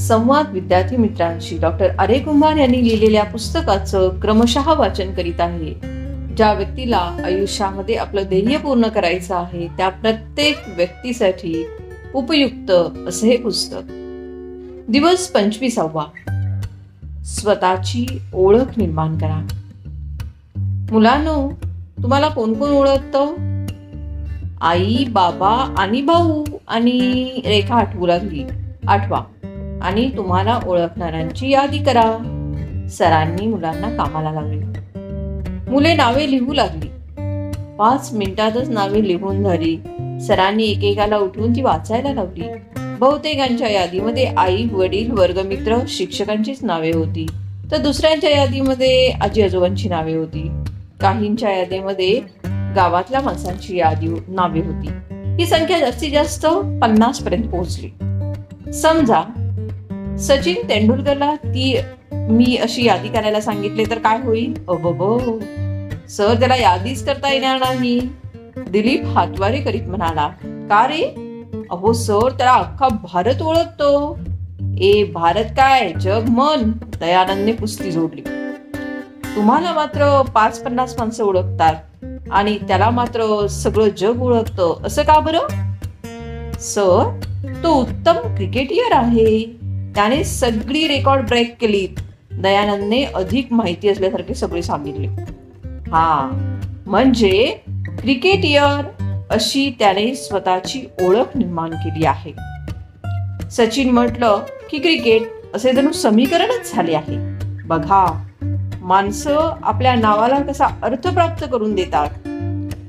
संवाद विद्यार्थी मित्रांशी डॉक्टर अरे कुंभार यांनी लिहिलेल्या पुस्तकाचं क्रमशः वाचन करीत आहे. ज्या व्यक्तीला आयुष्यामध्ये आपलं ध्येय पूर्ण करायचं आहे त्या प्रत्येक व्यक्तीसाठी उपयुक्त असं हे पुस्तक. दिवस 25वा. स्वतःची ओळख निर्माण करा. मुलांनो, तुम्हाला कोण कोण ओळखतं? आई, बाबा आणि भाऊ आणि रेखा आठवू लागली. आठवा आणि तुम्हाला ओळखणाऱ्यांची यादी करा. सरांनी मुलांना कामाला लावले. मुले नावे लिहू लागली. 5 मिनिटातच नावे लिहून झाली. सरांनी एकेकाला उठवून ती वाचायला लावली. बहुतेकांच्या यादीमध्ये आई, वडील, वर्गमित्र, शिक्षकांचीच नावे होती, तर दुसऱ्यांच्या यादीमध्ये आजी आजोबांची नावे होती. काहींच्या यादीमध्ये गावातल्या माणसांची नावे होती. ही संख्या जास्तीत जास्त 50 पर्यंत पोहोचली. समजा सचिन तेंडुलकरला मी अशी यादी करायला सांगितले तर काय होईल? अबो, सर त्याला यादीच करता येणार नाही. दिलीप हातवारे करीत म्हणाला. का रे? अहो सर, त्याला अख्खा भारत ओळखतो. भारत काय, जग मन, दयानंदने कुस्ती जोडली. तुम्हाला मात्र 5-50 माणसं ओळखतात आणि त्याला मात्र सगळं जग ओळखतं, असं का बरं? सर, तो उत्तम क्रिकेटियर आहे. त्याने सगळी रेकॉर्ड ब्रेक केली. दयानंदने अधिक माहिती असल्यासारखे सगळे सांगितले. म्हणजे क्रिकेटियर अशी त्याने स्वतःची ओळख निर्माण केली आहे. सचिन म्हटलं की क्रिकेट असे जणू समीकरणच झाले आहे. बघा, माणसं आपल्या नावाला कसा अर्थ प्राप्त करून देतात.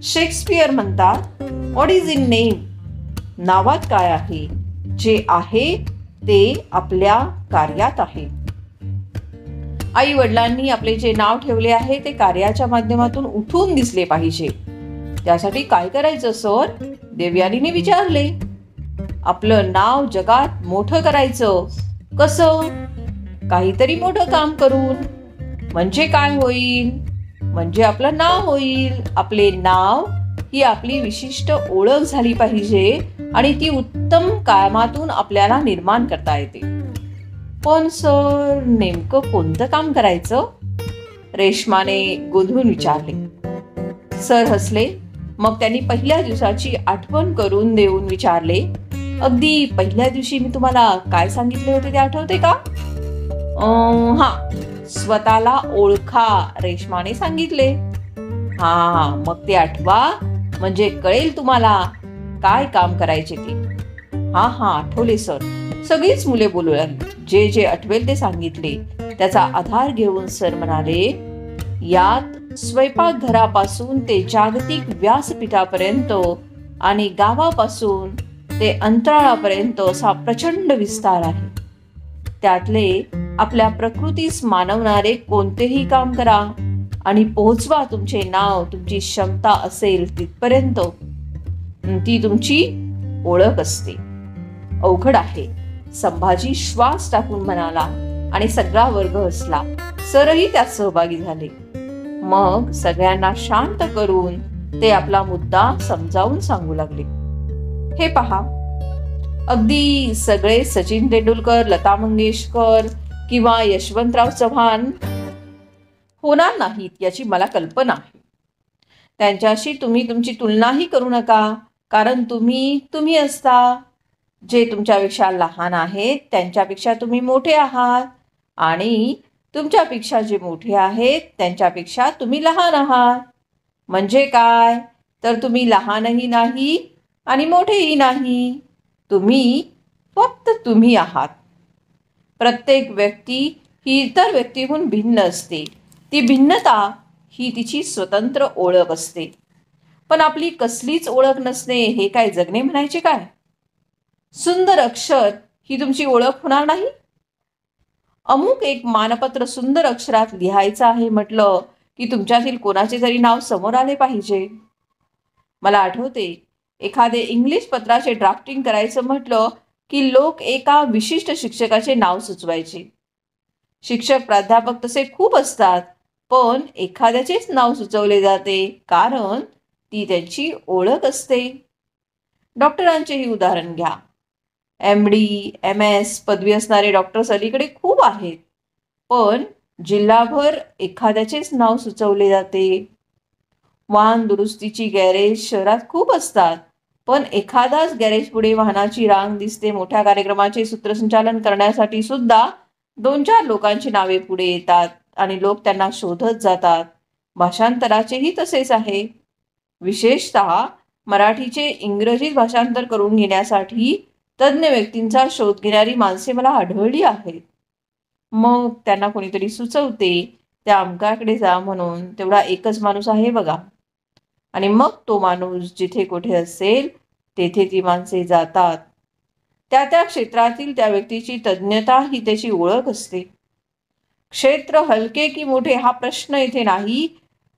शेक्सपियर म्हणतात, व्हॉट इज इन नेम? नावात काय आहे? जे आहे ते आपल्या कार्यात आहे. आई वडिलांनी आपले जे नाव ठेवले आहे ते कार्याच्या माध्यमातून उठून दिसले पाहिजे. त्यासाठी काय करायचं सर? देवयानीने विचारले. आपलं नाव जगात मोठं करायचं. कसं? काहीतरी मोठं काम करून. म्हणजे काय होईल? म्हणजे आपलं नाव होईल. आपले नाव ही आपली विशिष्ट ओळख झाली पाहिजे आणि ती उत्तम कामातून आपल्याला निर्माण करता येते. पण सर, नेमकं कोणतं काम करायचं? रेश्माने गोंधळून विचारले. सर हसले. मग त्यांनी पहिल्या दिवसाची आठवण करून देऊन विचारले, अगदी पहिल्या दिवशी मी तुम्हाला काय सांगितले होते ते आठवते का? स्वतःला ओळखा, रेश्माने सांगितले. मग ते आठवा, म्हणजे कळेल तुम्हाला काय काम करायचे ते. आठवले सर. सगळीच मुले बोलू लागली. जे जे आठवेल ते सांगितले. त्याचा आधार घेऊन सर म्हणाले, यात स्वयंपाकघरापासून ते जागतिक व्यासपीठापर्यंत आणि गावापासून ते अंतराळापर्यंत असा प्रचंड विस्तार आहे. त्यातले आपल्या प्रकृतीस मानवणारे कोणतेही काम करा आणि पोहोचवा तुमचे नाव, तुमची क्षमता असेल तिथपर्यंत. ती तुमची ओळख असते. अवघड आहे, संभाजी श्वास टाकून म्हणाला आणि सगळा वर्ग हसला. सरही त्यात सहभागी झाले. मग सगळ्यांना शांत करून ते आपला मुद्दा समजावून सांगू लागले. हे पहा, अगदी सगळे सचिन तेंडुलकर, लता मंगेशकर किंवा यशवंतराव चव्हाण होणार नाहीत याची मला कल्पना आहे. त्यांच्याशी तुम्ही तुमची तुलनाही करू नका, कारण तुम्ही असता. जे तुमच्यापेक्षा लहान आहेत त्यांच्यापेक्षा तुम्ही मोठे आहात आणि तुमच्यापेक्षा जे मोठे आहेत त्यांच्यापेक्षा तुम्ही लहान आहात. म्हणजे काय? तर तुम्ही लहानही नाही आणि मोठेही नाही. तुम्ही फक्त तुम्ही आहात. प्रत्येक व्यक्ती ही इतर व्यक्तीहून भिन्न असते. ती भिन्नता ही तिची स्वतंत्र ओळख असते. पण आपली कसलीच ओळख नसणे हे काय जगणे म्हणायचे काय? सुंदर अक्षर ही तुमची ओळख होणार नाही. अमुक एक मानपत्र सुंदर अक्षरात लिहायचं आहे म्हटलं की तुमच्यातील कोणाचे तरी नाव समोर आले पाहिजे. मला आठवते, एखादे इंग्लिश पत्राचे ड्राफ्टिंग करायचं म्हटलं की लोक एका विशिष्ट शिक्षकाचे नाव सुचवायचे. शिक्षक, प्राध्यापक तसे खूप असतात, पण एखाद्याचेच नाव सुचवले जाते, कारण ती त्यांची ओळख असते. डॉक्टरांचेही उदाहरण घ्या. MD, MS पदवी असणारे डॉक्टर्स अलीकडे खूप आहेत, पण जिल्हाभर एखाद्याचेच नाव सुचवले जाते. वाहन दुरुस्तीची गॅरेज शहरात खूप असतात, पण एखादाच गॅरेज पुढे वाहनाची रांग दिसते. मोठ्या कार्यक्रमाचे सूत्रसंचालन करण्यासाठी सुद्धा 2-4 लोकांची नावे पुढे येतात आणि लोक त्यांना शोधत जातात. भाषांतराचेही तसेच आहे. विशेषतः मराठीचे इंग्रजीत भाषांतर करून घेण्यासाठी तज्ज्ञ व्यक्तींचा शोध घेणारी माणसे मला आढळली आहेत. मग त्यांना कोणीतरी सुचवते, त्या अमकाकडे जा म्हणून. तेवढा एकच माणूस आहे बघा. आणि मग तो माणूस जिथे कुठे असेल तेथे ती माणसे जातात. त्या त्या क्षेत्रातील त्या व्यक्तीची तज्ज्ञता ही त्याची ओळख असते. क्षेत्र हलके की मोठे हा प्रश्न इथे नाही.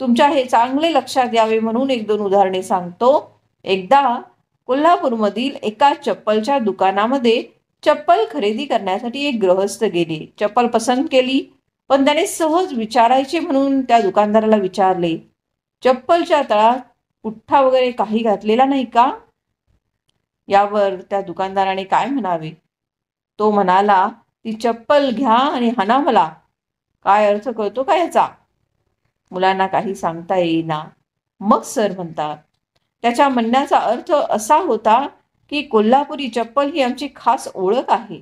तुमच्या हे चांगले लक्षात यावे म्हणून 1-2 उदाहरणे सांगतो. एकदा कोल्हापूरमधील एका चप्पलच्या दुकानामध्ये चप्पल खरेदी करण्यासाठी एक गृहस्थ गेले. चप्पल पसंत केली, पण त्याने सहज विचारायचे म्हणून त्या दुकानदाराला विचारले, चप्पलच्या तळात पुठ्ठा वगैरे काही घातलेला नाही का? यावर त्या दुकानदाराने काय म्हणावे? तो म्हणाला, ती चप्पल घ्या आणि हाना मला. काय अर्थ कळतो का याचा? मुलांना काही सांगता येईना. मग सर म्हणतात, त्याच्या म्हणण्याचा अर्थ असा होता की कोल्हापुरी चप्पल ही आमची खास ओळख आहे.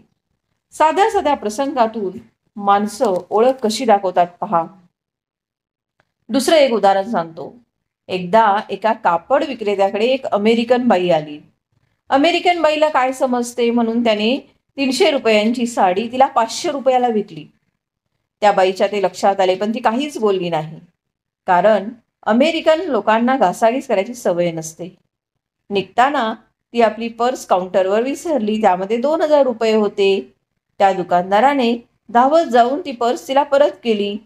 साध्या साध्या प्रसंगातून माणसं ओळख कशी दाखवतात पहा. दुसरं एक उदाहरण सांगतो. एकदा एका कापड विक्रेत्याकडे एक अमेरिकन बाई आली. अमेरिकन बाईला काय समजते म्हणून त्याने 300 रुपयांची साडी तिला 500 रुपयाला विकली. त्या बाईच्या ते लक्षात आले, पण ती काहीच बोलली नाही. कारण अमेरिकन लोकांना घासाघीस करायची सवय नसते. निघताना ती आपली पर्स काउंटरवर विसरली. त्यामध्ये 2000 रुपये होते. त्या दुकानदाराने धावत जाऊन ती पर्स तिला परत केली.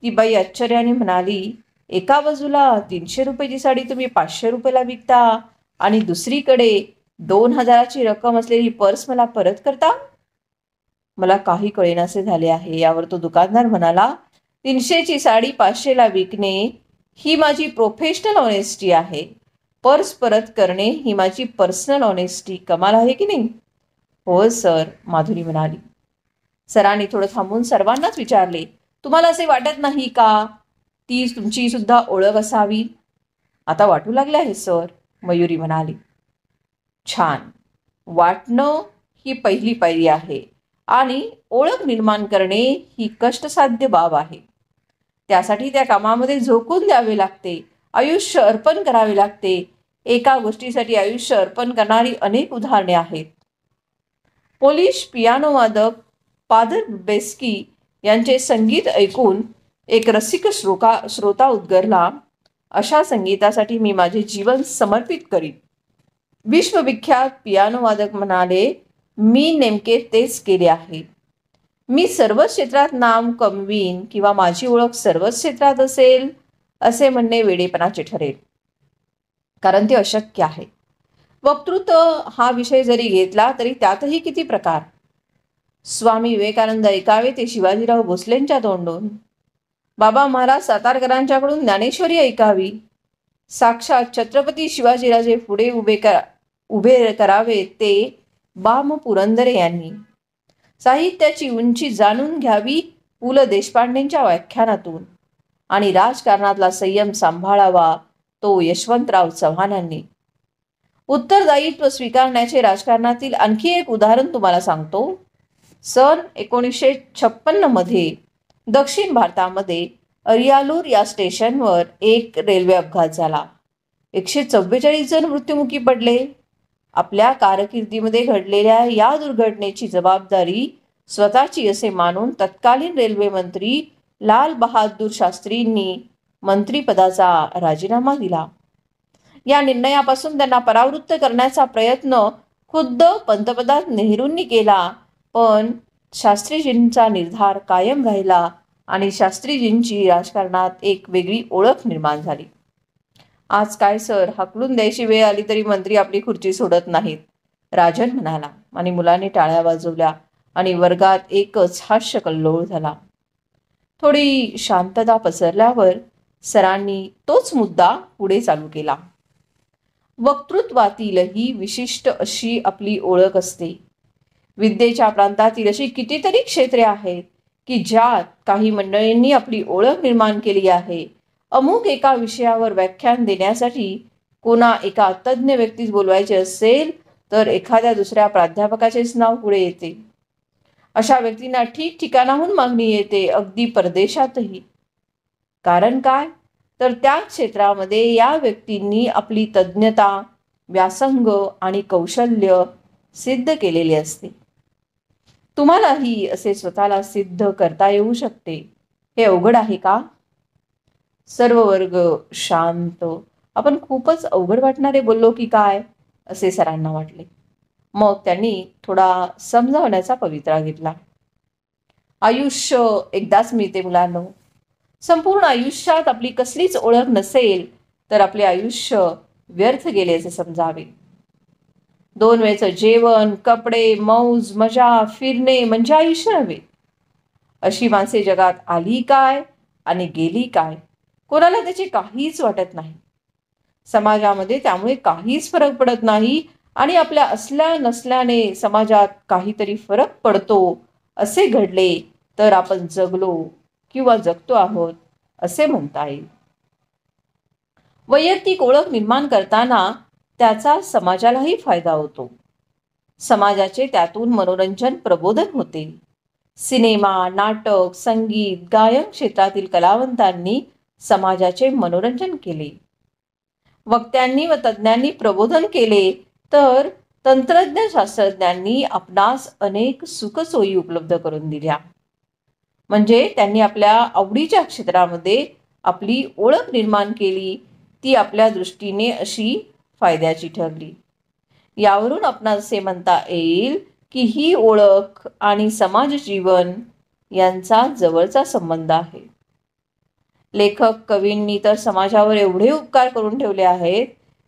ती बाई आश्चर्याने म्हणाली, एका बाजूला 300 रुपयाची साडी तुम्ही 500 रुपयाला विकता आणि दुसरीकडे 2000ची रक्कम असलेली पर्स मला परत करता? मला काही कळेनासे झाले आहे. यावर तो दुकानदार म्हणाला, 300ची साडी 500ला विकणे ही माझी प्रोफेशनल ऑनेस्टी आहे. पर्स परत करणे ही माझी पर्सनल ऑनेस्टी. कमाल आहे की नाही? हो सर, माधुरी म्हणाली. सरांनी थोडं थांबून सर्वांनाच विचारले, तुम्हाला असे वाटत नाही का ती तुमची सुद्धा ओळख असावी? आता वाटू लागले आहे सर, मयुरी म्हणाली. छान. वाटणं ही पहिली पायरी आहे आणि ओळख निर्माण करणे ही कष्टसाध्य बाब आहे. त्यासाठी त्या कामामध्ये झोकून द्यावे लागते, आयुष्य अर्पण करावे लागते. एका गोष्टीसाठी आयुष्य अर्पण करणारी अनेक उदाहरणे आहेत. पोलिश पियानो वादक फादर बेस्की यांचे संगीत ऐकून एक रसिक श्रोता उद्गरला, अशा संगीतासाठी मी माझे जीवन समर्पित करीन. विश्वविख्यात पियानो वादक म्हणाले, मी नेमके तेच केले आहे. मी सर्वच क्षेत्रात नाम कमवीन किंवा माझी ओळख सर्वच क्षेत्रात असेल असे म्हणणे वेडेपणाचे ठरेल, कारण ते अशक्य आहे. वक्तृत्व हा विषय जरी घेतला तरी त्यातही किती प्रकार. स्वामी विवेकानंद ऐकावे ते शिवाजीराव भोसलेंच्या तोंडून. बाबा महाराज सातारकरांच्याकडून ज्ञानेश्वरी ऐकावी. साक्षात छत्रपती शिवाजीराजे पुढे उभे करावे ते बाम पुरंदरे यांनी. साहित्याची उंची जाणून घ्यावी पु ल देशपांडेंच्या व्याख्यानातून. आणि राजकारणातला संयम सांभाळावा तो यशवंतराव चव्हाणांनी. उत्तरदायित्व स्वीकारण्याचे राजकारणातील आणखी एक उदाहरण तुम्हाला सांगतो. सन 1956 मध्ये दक्षिण भारतामध्ये अरियालूर या स्टेशनवर एक रेल्वे अपघात झाला. 144 जण मृत्युमुखी पडले. आपल्या कारकिर्दीमध्ये घडलेल्या या दुर्घटनेची जबाबदारी स्वतःची असे मानून तत्कालीन रेल्वे मंत्री लाल बहादूर शास्त्रींनी मंत्रीपदाचा राजीनामा दिला. या निर्णयापासून त्यांना परावृत्त करण्याचा प्रयत्न खुद्द पंतप्रधान नेहरूंनी केला, पण शास्त्रीजींचा निर्धार कायम राहिला आणि शास्त्रीजींची राजकारणात एक वेगळी ओळख निर्माण झाली. आज काय सर, हाकलून द्यायची वेळ आली तरी मंत्री आपली खुर्ची सोडत नाहीत, राजन म्हणाला. आणि मुलांनी टाळ्या वाजवल्या आणि वर्गात एकच हास्य कल्लोळ झाला. थोडी शांतता पसरल्यावर सरांनी तोच मुद्दा पुढे चालू केला. वक्तृत्वातीलही विशिष्ट अशी आपली ओळख असते. विद्येच्या प्रांतातील अशी कितीतरी क्षेत्रे आहेत की ज्यात काही मंडळींनी आपली ओळख निर्माण केली आहे. अमुक एका विषयावर व्याख्यान देण्यासाठी कोणा एका तज्ज्ञ व्यक्तीस बोलवायचे असेल तर एखाद्या दुसऱ्या प्राध्यापकाचेच नाव पुढे येते. अशा व्यक्तींना ठिकठिकाणाहून मागणी येते, अगदी परदेशातही. कारण काय? तर त्या क्षेत्रामध्ये या व्यक्तींनी आपली तज्ञता, व्यासंग आणि कौशल्य सिद्ध केलेले असते. तुम्हालाही असे स्वतःला सिद्ध करता येऊ शकते. हे अवघड आहे का? सर्व वर्ग शांत. आपण खूपच अवघड वाटणारे बोललो की काय, असे सरांना वाटले. मग त्यांनी थोडा समजावण्याचा पवित्रा घेतला. आयुष्य एकदाच मिळते मुलांनो. संपूर्ण आयुष्यात आपली कसलीच ओळख नसेल तर आपले आयुष्य व्यर्थ गेले असे समजावे. 2 वेळचं जेवण, कपडे, मौज, मजा, फिरणे म्हणजे आयुष्य नव्हे. अशी माणसे जगात आली काय आणि गेली काय, कोणाला त्याचे काहीच वाटत नाही. समाजामध्ये त्यामुळे काहीच फरक पडत नाही आणि आपल्या असल्या नसल्याने समाजात काहीतरी फरक पडतो असे घडले तर आपण जगलो किंवा जगतो आहोत असे म्हणता येईल. वैयक्तिक ओळख निर्माण करताना त्याचा समाजालाही फायदा होतो. समाजाचे त्यातून मनोरंजन, प्रबोधन होते. सिनेमा, नाटक, संगीत, गायन क्षेत्रातील कलावंतांनी समाजाचे मनोरंजन केले. वक्त्यांनी व तज्ज्ञांनी प्रबोधन केले तर तंत्रज्ञ शास्त्रज्ञांनी आपणास अनेक सुखसोयी उपलब्ध करून दिल्या. म्हणजे त्यांनी आपल्या आवडीच्या क्षेत्रामध्ये आपली ओळख निर्माण केली. ती आपल्या दृष्टीने अशी फायद्याची ठरली. यावरून आपणास असे म्हणता येईल की ही ओळख आणि समाज जीवन यांचा जवळचा संबंध आहे. लेखक कवींनी तर समाजावर एवढे उपकार करून ठेवले आहेत.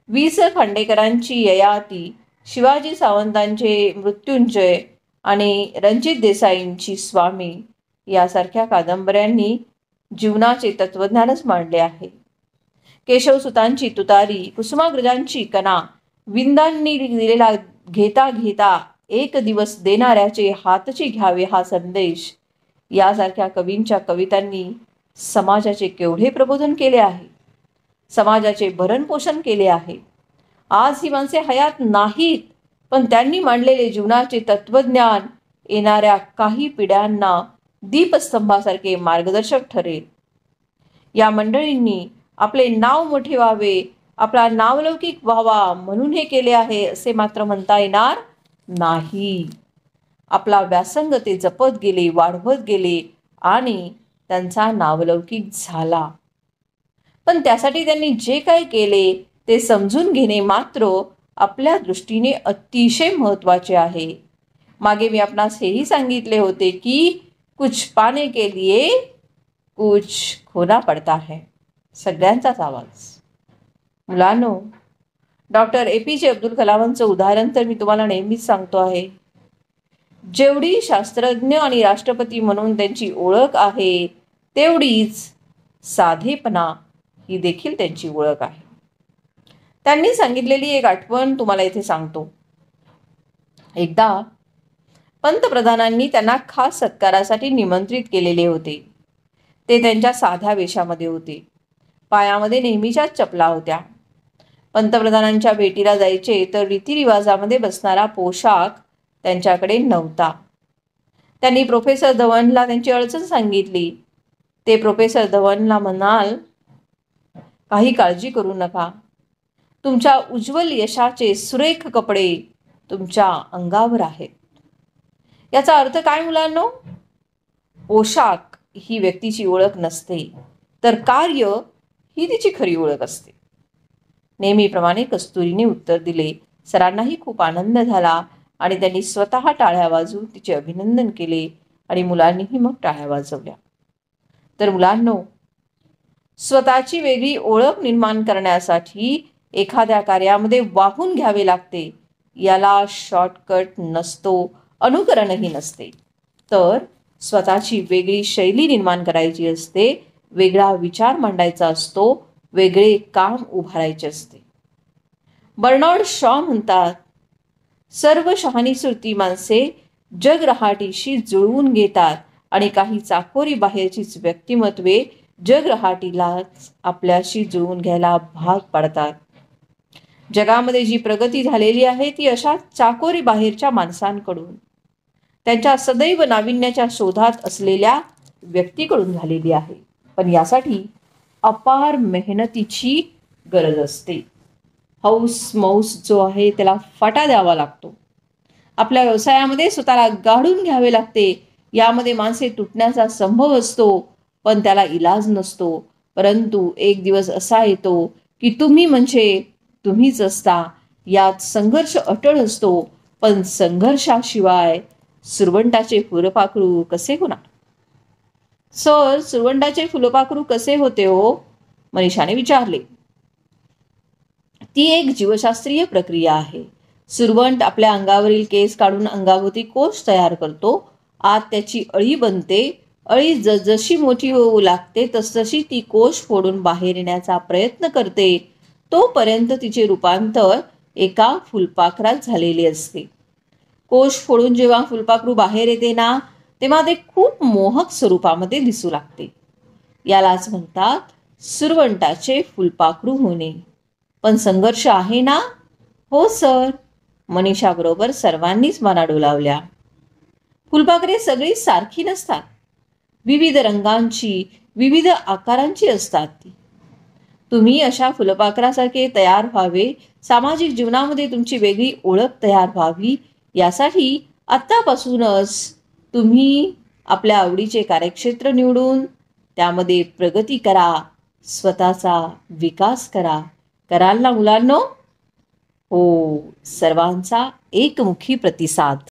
वि. स. खांडेकरांची ययाती, शिवाजी सावंतांचे मृत्युंजय आणि रणजित देसाईंची स्वामी यासारख्या कादंबऱ्यांनी जीवनाचे तत्वज्ञानच मांडले आहे. केशवसुतांची तुतारी, कुसुमाग्रजांची कणा, विंदांनी दिलेला घेता घेता एक दिवस देणाऱ्याचे हातची घ्यावे हा संदेश यासारख्या कवींच्या कवितांनी समाजाचे केवढे प्रबोधन केले आहे, समाजाचे भरणपोषण केले आहे. आज ही माणसे हयात नाहीत, पण त्यांनी मांडलेले जीवनाचे तत्वज्ञान येणाऱ्या काही पिढ्यांना दीपस्तंभासारखे मार्गदर्शक ठरेल. या मंडळींनी आपले नाव मोठे व्हावे, आपला नावलौकिक व्हावा म्हणून हे केले आहे असे मात्र म्हणता येणार नाही. आपला व्यासंग ते जपत गेले, वाढवत गेले आणि त्यांचा नावलौकिक झाला. पण त्यासाठी त्यांनी जे काही केले ते समजून घेणे मात्र आपल्या दृष्टीने अतिशय महत्त्वाचे आहे. मागे मी आपणास हेही सांगितले होते की कुछ पाने के लिए कुछ खोना पडता है. सगळ्यांचाच आवाज. मुलांनो, डॉक्टर APJ अब्दुल कलामांचं उदाहरण तर मी तुम्हाला नेहमीच सांगतो आहे. जेवढी शास्त्रज्ञ आणि राष्ट्रपती म्हणून त्यांची ओळख आहे तेवढीच साधेपणा ही देखील त्यांची ओळख आहे. त्यांनी सांगितलेली एक आठवण तुम्हाला इथे सांगतो. एकदा पंतप्रधानांनी त्यांना खास सत्कारासाठी निमंत्रित केलेले होते. ते त्यांच्या साध्या वेशामध्ये होते. पायामध्ये नेहमीच्याच चपला होत्या. पंतप्रधानांच्या भेटीला जायचे तर रीतिरिवाजामध्ये बसणारा पोशाख त्यांच्याकडे नव्हता. त्यांनी प्रोफेसर धवनला त्यांची अडचण सांगितली. ते प्रोफेसर धवनला म्हणाल, काही काळजी करू नका, तुमच्या उज्ज्वल यशाचे सुरेख कपडे तुमच्या अंगावर आहेत. याचा अर्थ काय मुलांनो? पोशाख ही व्यक्तीची ओळख नसते, तर कार्य ही तिची खरी ओळख असते. नेहमीप्रमाणे कस्तुरीने उत्तर दिले. सरांनाही खूप आनंद झाला आणि त्यांनी स्वतः टाळ्या वाजवून तिचे अभिनंदन केले आणि मुलांनीही मग टाळ्या वाजवल्या. तर मुलांनो, स्वतःची वेगळी ओळख निर्माण करण्यासाठी एखाद्या कार्यामध्ये वाहून घ्यावे लागते. याला शॉर्टकट नसतो, अनुकरणही नसते. तर स्वतःची वेगळी शैली निर्माण करायची असते, वेगळा विचार मांडायचा असतो, वेगळे काम उभारायचे असते. बर्नार्ड शॉ म्हणतात, सर्व शहाणीसुरती माणसे जग रहाटीशी जुळवून घेतात आणि काही चाकोरी बाहेरचीच व्यक्तिमत्वे जग रहाटीलाच आपल्याशी जुळवून घ्यायला भाग पाडतात. जगामध्ये जी प्रगती झालेली आहे ती अशा चाकोरी बाहेरच्या माणसांकडून, त्यांच्या सदैव नाविन्याच्या शोधात असलेल्या व्यक्तीकडून झालेली आहे. पण यासाठी अपार मेहनतीची गरज असते. हौस मौस जो आहे त्याला फाटा द्यावा लागतो. आपल्या व्यवसायामध्ये स्वतःला गाडून घ्यावे लागते. यामध्ये माणसे तुटण्याचा संभव असतो, पण त्याला इलाज नसतो. परंतु एक दिवस असा येतो की तुम्ही म्हणजे तुम्हीच असता. यात संघर्ष अटळ असतो, पण संघर्षाशिवाय सुरवंटाचे फुलपाखरू कसे होणार? सर, सुरवंटाचे फुलपाखरू कसे होते हो? मनीषाने विचारले. ती एक जीवशास्त्रीय प्रक्रिया आहे. सुरवंट आपल्या अंगावरील केस काढून अंगाभोवती कोश तयार करतो. आत त्याची अळी बनते. अळी जशी मोठी होऊ लागते तसतशी ती कोश फोडून बाहेर येण्याचा प्रयत्न करते. तोपर्यंत तिचे रूपांतर एका फुलपाखरात झालेले असते. कोश फोडून जेव्हा फुलपाखरू बाहेर येते ना, तेव्हा ते खूप मोहक स्वरूपामध्ये दिसू लागते. यालाच म्हणतात सुरवंटाचे फुलपाखरू होणे. पण संघर्ष आहे ना? हो सर, मनीषा बरोबर सर्वांनीच मना डोलावल्या. फुलपाखरे सगळी सारखी नसतात. विविध रंगांची, विविध आकारांची असतात ती. तुम्ही अशा फुलपाखरासारखे तयार व्हावे, सामाजिक जीवनामध्ये तुमची वेगळी ओळख तयार व्हावी, यासाठी आत्तापासूनच तुम्ही आपल्या आवडीचे कार्यक्षेत्र निवडून त्यामध्ये प्रगती करा, स्वतःचा विकास करा. कराल ना मुलांनो? हो, सर्वांचा एकमुखी प्रतिसाद.